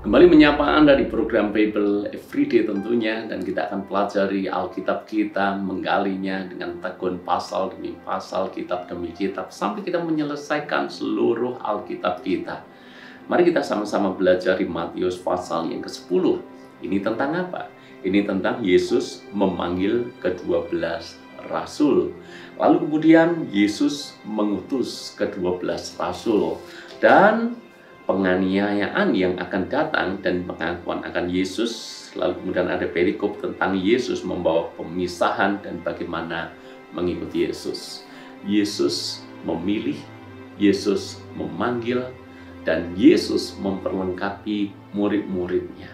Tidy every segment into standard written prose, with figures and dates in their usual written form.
Kembali menyapa Anda di program Bible Everyday tentunya, dan kita akan pelajari Alkitab kita, menggalinya dengan tekun pasal demi pasal, kitab demi kitab, sampai kita menyelesaikan seluruh Alkitab kita. Mari kita sama-sama belajar di Matius pasal yang ke-10. Ini tentang apa? Ini tentang Yesus memanggil ke-12 rasul. Lalu kemudian Yesus mengutus ke-12 rasul. Dan penganiayaan yang akan datang dan pengakuan akan Yesus. Lalu kemudian ada perikop tentang Yesus membawa pemisahan dan bagaimana mengikuti Yesus. Yesus memilih, Yesus memanggil, dan Yesus memperlengkapi murid-muridnya.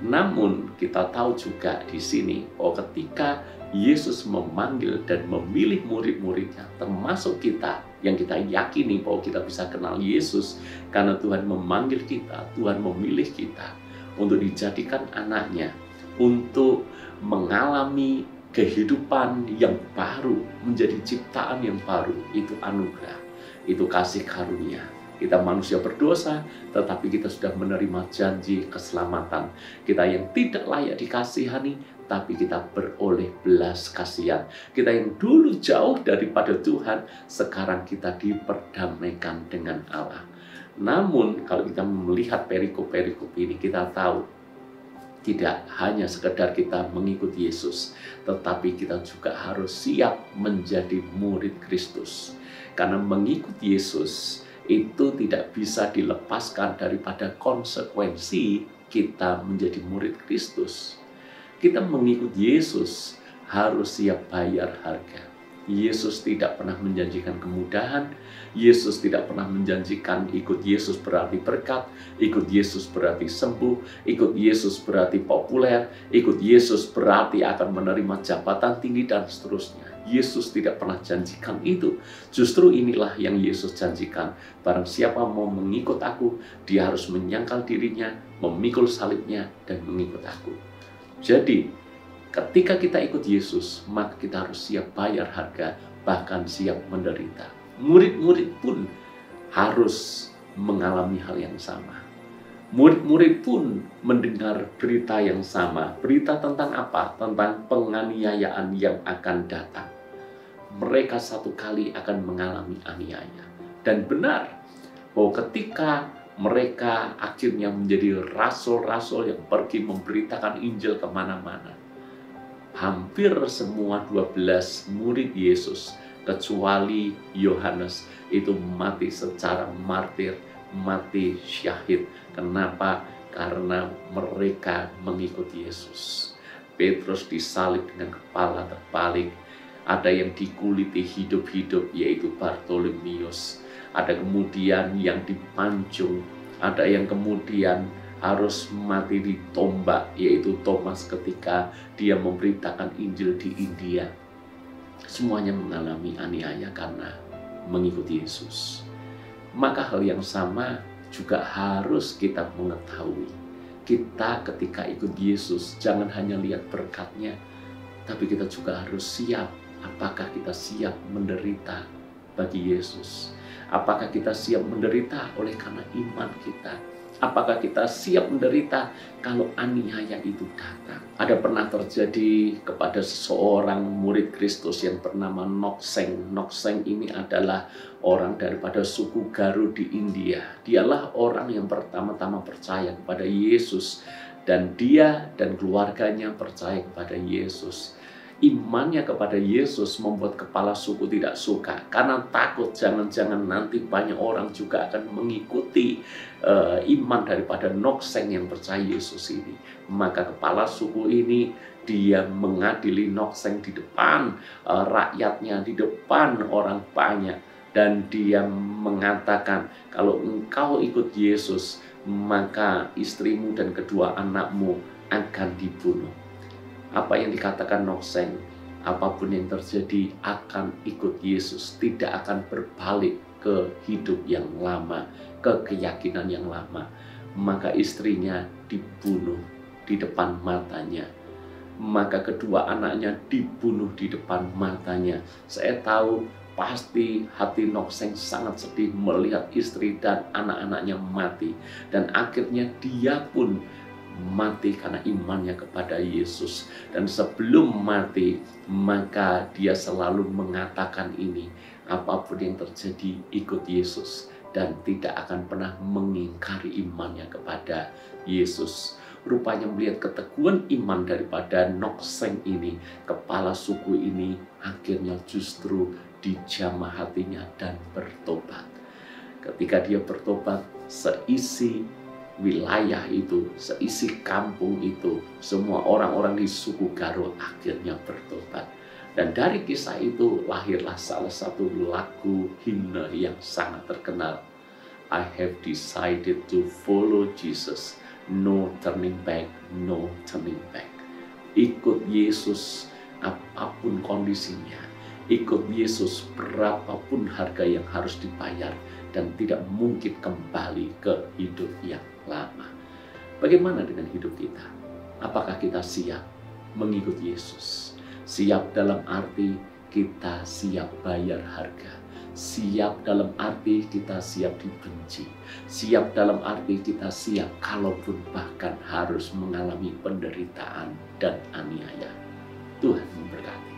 Namun kita tahu juga di sini bahwa ketika Yesus memanggil dan memilih murid-muridnya, termasuk kita, yang kita yakini bahwa kita bisa kenal Yesus karena Tuhan memanggil kita, Tuhan memilih kita untuk dijadikan anaknya, untuk mengalami kehidupan yang baru, menjadi ciptaan yang baru. Itu anugerah, itu kasih karunia. Kita manusia berdosa, tetapi kita sudah menerima janji keselamatan. Kita yang tidak layak dikasihani, tapi kita beroleh belas kasihan. Kita yang dulu jauh daripada Tuhan, sekarang kita diperdamaikan dengan Allah. Namun kalau kita melihat perikop-perikop ini, kita tahu tidak hanya sekedar kita mengikuti Yesus, tetapi kita juga harus siap menjadi murid Kristus. Karena mengikuti Yesus itu tidak bisa dilepaskan daripada konsekuensi kita menjadi murid Kristus. Kita mengikuti Yesus harus siap bayar harga. Yesus tidak pernah menjanjikan kemudahan. Yesus tidak pernah menjanjikan ikut Yesus berarti berkat, ikut Yesus berarti sembuh, ikut Yesus berarti populer, ikut Yesus berarti akan menerima jabatan tinggi dan seterusnya. Yesus tidak pernah janjikan itu. Justru inilah yang Yesus janjikan. Barang siapa mau mengikut aku, dia harus menyangkal dirinya, memikul salibnya, dan mengikut aku. Jadi, ketika kita ikut Yesus, maka kita harus siap bayar harga, bahkan siap menderita. Murid-murid pun harus mengalami hal yang sama. Murid-murid pun mendengar berita yang sama. Berita tentang apa? Tentang penganiayaan yang akan datang. Mereka satu kali akan mengalami aniaya. Dan benar bahwa ketika mereka akhirnya menjadi rasul-rasul yang pergi memberitakan Injil kemana-mana, hampir semua 12 murid Yesus, kecuali Yohanes, itu mati secara martir, mati syahid. Kenapa? Karena mereka mengikuti Yesus. Petrus disalib dengan kepala terbalik. Ada yang dikuliti hidup-hidup, yaitu Bartolomeus. Ada kemudian yang dipancung. Ada yang kemudian harus mati ditombak, yaitu Thomas ketika dia memberitakan Injil di India. Semuanya mengalami aniaya karena mengikuti Yesus. Maka hal yang sama juga harus kita mengetahui. Kita ketika ikut Yesus, jangan hanya lihat berkatnya, tapi kita juga harus siap. Apakah kita siap menderita bagi Yesus? Apakah kita siap menderita oleh karena iman kita? Apakah kita siap menderita kalau aniaya itu datang? Ada pernah terjadi kepada seseorang murid Kristus yang bernama Nokseng. Nokseng ini adalah orang daripada suku Garu di India. Dialah orang yang pertama-tama percaya kepada Yesus. Dan dia dan keluarganya percaya kepada Yesus. Imannya kepada Yesus membuat kepala suku tidak suka, karena takut jangan-jangan nanti banyak orang juga akan mengikuti iman daripada Nokseng yang percaya Yesus ini. Maka kepala suku ini dia mengadili Nokseng di depan rakyatnya, di depan orang banyak, dan dia mengatakan, kalau engkau ikut Yesus, maka istrimu dan kedua anakmu akan dibunuh. Apa yang dikatakan Nokseng, apapun yang terjadi akan ikut Yesus, tidak akan berbalik ke hidup yang lama, ke keyakinan yang lama. Maka istrinya dibunuh di depan matanya. Maka kedua anaknya dibunuh di depan matanya. Saya tahu pasti hati Nokseng sangat sedih melihat istri dan anak-anaknya mati. Dan akhirnya dia pun mati karena imannya kepada Yesus. Dan sebelum mati, maka dia selalu mengatakan ini, apapun yang terjadi ikut Yesus, dan tidak akan pernah mengingkari imannya kepada Yesus. Rupanya melihat keteguhan iman daripada Nokseng ini, kepala suku ini akhirnya justru dijamah hatinya dan bertobat. Ketika dia bertobat, seisi wilayah itu, seisi kampung itu, semua orang-orang di suku Garo akhirnya bertobat. Dan dari kisah itu lahirlah salah satu lagu himne yang sangat terkenal. I have decided to follow Jesus. No turning back, no turning back. Ikut Yesus apapun kondisinya. Ikut Yesus berapapun harga yang harus dibayar. Dan tidak mungkin kembali ke hidup yang lama. Bagaimana dengan hidup kita? Apakah kita siap mengikut Yesus? Siap dalam arti kita siap bayar harga. Siap dalam arti kita siap dibenci. Siap dalam arti kita siap kalaupun bahkan harus mengalami penderitaan dan aniaya. Tuhan memberkati.